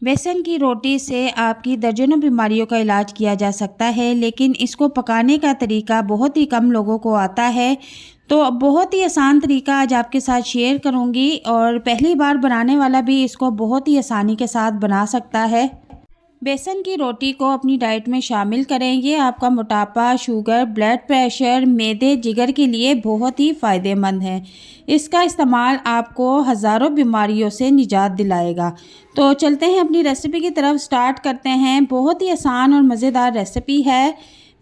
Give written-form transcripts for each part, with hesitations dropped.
बेसन की रोटी से आपकी दर्जनों बीमारियों का इलाज किया जा सकता है, लेकिन इसको पकाने का तरीका बहुत ही कम लोगों को आता है। तो बहुत ही आसान तरीका आज आपके साथ शेयर करूंगी और पहली बार बनाने वाला भी इसको बहुत ही आसानी के साथ बना सकता है। बेसन की रोटी को अपनी डाइट में शामिल करें। ये आपका मोटापा, शुगर, ब्लड प्रेशर, मैदे, जिगर के लिए बहुत ही फ़ायदेमंद है। इसका इस्तेमाल आपको हज़ारों बीमारियों से निजात दिलाएगा। तो चलते हैं अपनी रेसिपी की तरफ, स्टार्ट करते हैं। बहुत ही आसान और मज़ेदार रेसिपी है।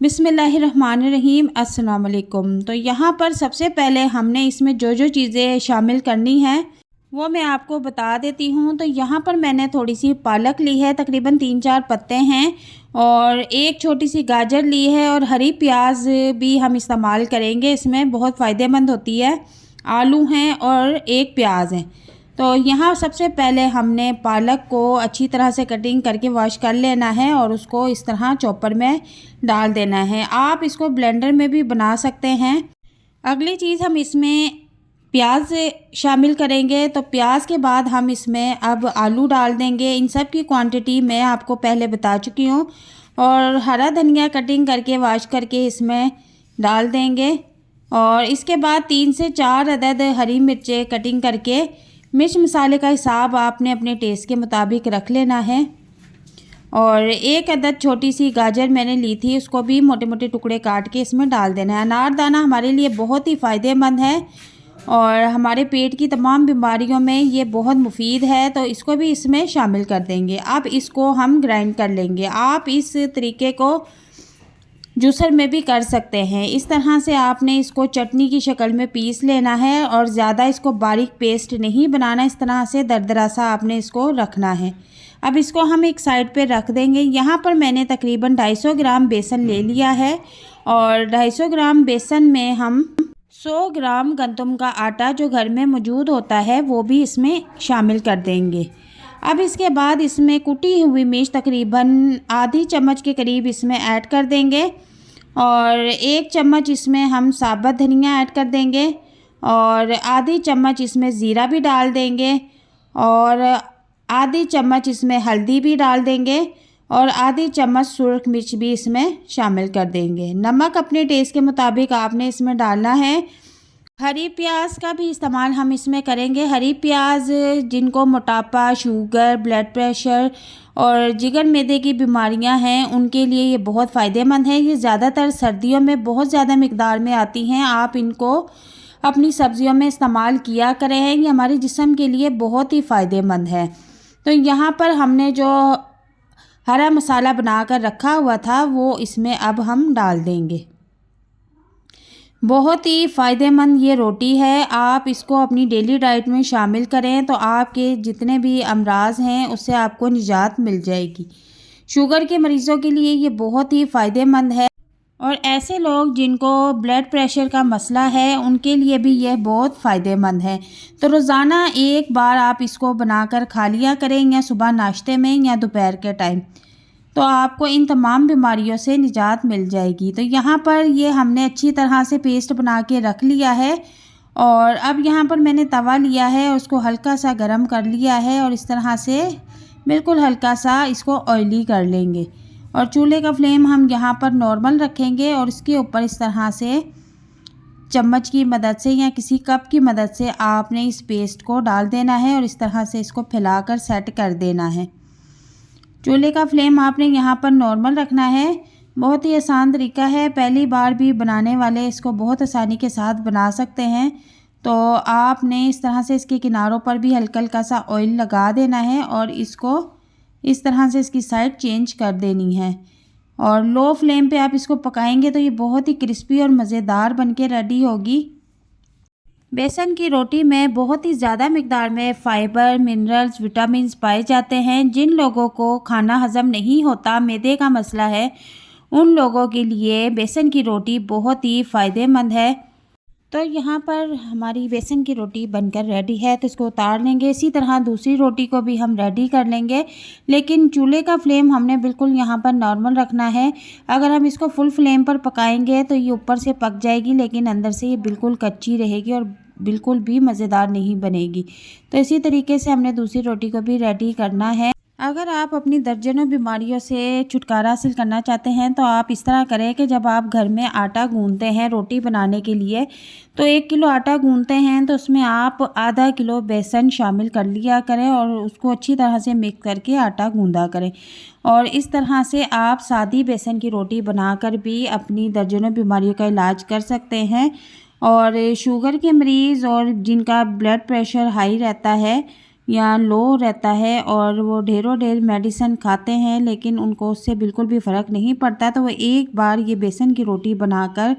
बिस्मिल्लाहिर्रहमानिर्रहीम, अस्सलाम वालेकुम। तो यहाँ पर सबसे पहले हमने इसमें जो जो चीज़ें शामिल करनी हैं वो मैं आपको बता देती हूँ। तो यहाँ पर मैंने थोड़ी सी पालक ली है, तकरीबन 3-4 पत्ते हैं, और एक छोटी सी गाजर ली है, और हरी प्याज भी हम इस्तेमाल करेंगे, इसमें बहुत फ़ायदेमंद होती है। आलू हैं और एक प्याज है। तो यहाँ सबसे पहले हमने पालक को अच्छी तरह से कटिंग करके वॉश कर लेना है और उसको इस तरह चॉपर में डाल देना है। आप इसको ब्लेंडर में भी बना सकते हैं। अगली चीज़ हम इसमें प्याज शामिल करेंगे। तो प्याज के बाद हम इसमें अब आलू डाल देंगे। इन सब की क्वांटिटी मैं आपको पहले बता चुकी हूँ। और हरा धनिया कटिंग करके वॉश करके इसमें डाल देंगे। और इसके बाद 3 से 4 अदद हरी मिर्चें कटिंग करके, मिर्च मसाले का हिसाब आपने अपने टेस्ट के मुताबिक रख लेना है। और एक अदद छोटी सी गाजर मैंने ली थी, उसको भी मोटे मोटे टुकड़े काट के इसमें डाल देना है। अनारदाना हमारे लिए बहुत ही फ़ायदेमंद है और हमारे पेट की तमाम बीमारियों में ये बहुत मुफीद है, तो इसको भी इसमें शामिल कर देंगे। अब इसको हम ग्राइंड कर लेंगे। आप इस तरीके को जूसर में भी कर सकते हैं। इस तरह से आपने इसको चटनी की शक्ल में पीस लेना है और ज़्यादा इसको बारीक पेस्ट नहीं बनाना। इस तरह से दरदरा सा आपने इसको रखना है। अब इसको हम एक साइड पे रख देंगे। यहाँ पर मैंने तकरीबन 250 ग्राम बेसन ले लिया है, और 250 ग्राम बेसन में हम 100 ग्राम गंदम का आटा जो घर में मौजूद होता है वो भी इसमें शामिल कर देंगे। अब इसके बाद इसमें कुटी हुई मिर्च तकरीबन आधी चम्मच के करीब इसमें ऐड कर देंगे, और 1 चम्मच इसमें हम साबुत धनिया ऐड कर देंगे, और आधी चम्मच इसमें ज़ीरा भी डाल देंगे, और आधी चम्मच इसमें हल्दी भी डाल देंगे, और आधी चम्मच सुर्ख मिर्च भी इसमें शामिल कर देंगे। नमक अपने टेस्ट के मुताबिक आपने इसमें डालना है। हरी प्याज का भी इस्तेमाल हम इसमें करेंगे। हरी प्याज जिनको मोटापा, शुगर, ब्लड प्रेशर और जिगर मैदे की बीमारियां हैं उनके लिए ये बहुत फ़ायदेमंद है। ये ज़्यादातर सर्दियों में बहुत ज़्यादा मिकदार में आती हैं। आप इनको अपनी सब्जियों में इस्तेमाल किया करें। ये हमारे जिस्म के लिए बहुत ही फ़ायदेमंद है। तो यहाँ पर हमने जो हरा मसाला बनाकर रखा हुआ था वो इसमें अब हम डाल देंगे। बहुत ही फ़ायदेमंद ये रोटी है। आप इसको अपनी डेली डाइट में शामिल करें तो आपके जितने भी अमराज हैं उससे आपको निजात मिल जाएगी। शुगर के मरीज़ों के लिए ये बहुत ही फ़ायदेमंद है, और ऐसे लोग जिनको ब्लड प्रेशर का मसला है उनके लिए भी यह बहुत फ़ायदेमंद है। तो रोज़ाना एक बार आप इसको बनाकर खा लिया करें, या सुबह नाश्ते में या दोपहर के टाइम, तो आपको इन तमाम बीमारियों से निजात मिल जाएगी। तो यहाँ पर ये हमने अच्छी तरह से पेस्ट बना के रख लिया है, और अब यहाँ पर मैंने तवा लिया है, उसको हल्का सा गर्म कर लिया है, और इस तरह से बिल्कुल हल्का सा इसको ऑयली कर लेंगे। और चूल्हे का फ्लेम हम यहाँ पर नॉर्मल रखेंगे, और इसके ऊपर इस तरह से चम्मच की मदद से या किसी कप की मदद से आपने इस पेस्ट को डाल देना है, और इस तरह से इसको फैलाकर सेट कर देना है। चूल्हे का फ्लेम आपने यहाँ पर नॉर्मल रखना है। बहुत ही आसान तरीका है, पहली बार भी बनाने वाले इसको बहुत आसानी के साथ बना सकते हैं। तो आपने इस तरह से इसके किनारों पर भी हल्का हल्का सा ऑयल लगा देना है, और इसको इस तरह से इसकी साइड चेंज कर देनी है, और लो फ्लेम पे आप इसको पकाएंगे तो ये बहुत ही क्रिस्पी और मज़ेदार बनके रेडी होगी। बेसन की रोटी में बहुत ही ज़्यादा मिकदार में फ़ाइबर, मिनरल्स, विटामिन्स पाए जाते हैं। जिन लोगों को खाना हज़म नहीं होता, मैदे का मसला है, उन लोगों के लिए बेसन की रोटी बहुत ही फ़ायदेमंद है। तो यहाँ पर हमारी बेसन की रोटी बनकर रेडी है, तो इसको उतार लेंगे। इसी तरह दूसरी रोटी को भी हम रेडी कर लेंगे, लेकिन चूल्हे का फ्लेम हमने बिल्कुल यहाँ पर नॉर्मल रखना है। अगर हम इसको फुल फ्लेम पर पकाएंगे तो ये ऊपर से पक जाएगी, लेकिन अंदर से ये बिल्कुल कच्ची रहेगी और बिल्कुल भी मज़ेदार नहीं बनेगी। तो इसी तरीके से हमने दूसरी रोटी को भी रेडी करना है। अगर आप अपनी दर्जनों बीमारियों से छुटकारा हासिल करना चाहते हैं तो आप इस तरह करें कि जब आप घर में आटा गूंथते हैं रोटी बनाने के लिए, तो 1 किलो आटा गूंथते हैं तो उसमें आप आधा किलो बेसन शामिल कर लिया करें और उसको अच्छी तरह से मिक्स करके आटा गूंदा करें। और इस तरह से आप सादी बेसन की रोटी बनाकर भी अपनी दर्जनों बीमारियों का इलाज कर सकते हैं। और शुगर के मरीज़ और जिनका ब्लड प्रेशर हाई रहता है या लो रहता है और वो ढेरों ढेर मेडिसिन खाते हैं लेकिन उनको उससे बिल्कुल भी फ़र्क नहीं पड़ता, तो वो एक बार ये बेसन की रोटी बनाकर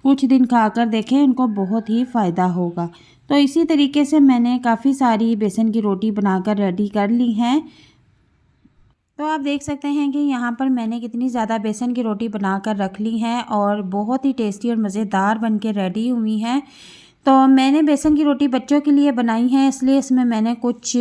कुछ दिन खाकर देखें, उनको बहुत ही फ़ायदा होगा। तो इसी तरीके से मैंने काफ़ी सारी बेसन की रोटी बनाकर रेडी कर ली हैं। तो आप देख सकते हैं कि यहाँ पर मैंने कितनी ज़्यादा बेसन की रोटी बनाकर रख ली हैं और बहुत ही टेस्टी और मज़ेदार बन के रेडी हुई हैं। तो मैंने बेसन की रोटी बच्चों के लिए बनाई है, इसलिए इसमें मैंने कुछ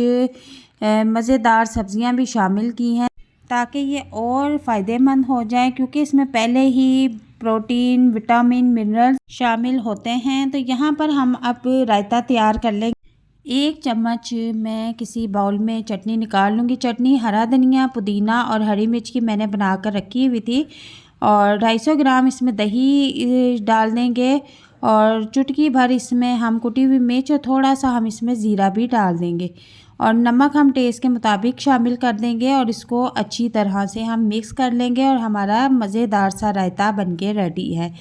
मज़ेदार सब्ज़ियाँ भी शामिल की हैं ताकि ये और फ़ायदेमंद हो जाए, क्योंकि इसमें पहले ही प्रोटीन, विटामिन, मिनरल शामिल होते हैं। तो यहाँ पर हम अब रायता तैयार कर लेंगे। 1 चम्मच मैं किसी बाउल में चटनी निकाल लूँगी। चटनी हरा धनिया, पुदीना और हरी मिर्च की मैंने बना कर रखी हुई थी। और 250 ग्राम इसमें दही डाल देंगे और चुटकी भर इसमें हम कुटी हुई मिर्च और थोड़ा सा हम इसमें ज़ीरा भी डाल देंगे और नमक हम टेस्ट के मुताबिक शामिल कर देंगे और इसको अच्छी तरह से हम मिक्स कर लेंगे और हमारा मज़ेदार सा रायता बनके रेडी है।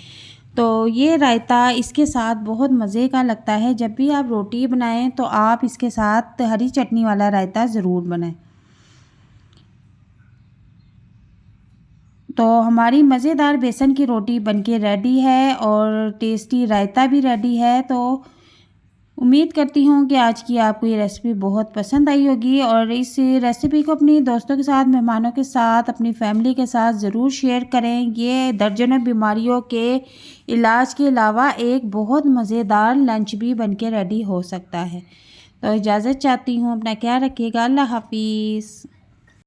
तो ये रायता इसके साथ बहुत मज़े का लगता है। जब भी आप रोटी बनाएं तो आप इसके साथ हरी चटनी वाला रायता ज़रूर बनाएं। तो हमारी मज़ेदार बेसन की रोटी बनके रेडी है और टेस्टी रायता भी रेडी है। तो उम्मीद करती हूँ कि आज की आपको ये रेसिपी बहुत पसंद आई होगी और इस रेसिपी को अपनी दोस्तों के साथ, मेहमानों के साथ, अपनी फैमिली के साथ ज़रूर शेयर करें। ये दर्जनों बीमारियों के इलाज के अलावा एक बहुत मज़ेदार लंच भी बनके रेडी हो सकता है। तो इजाज़त चाहती हूँ, अपना ख्याल रखिएगा। अल्लाह हाफिज़।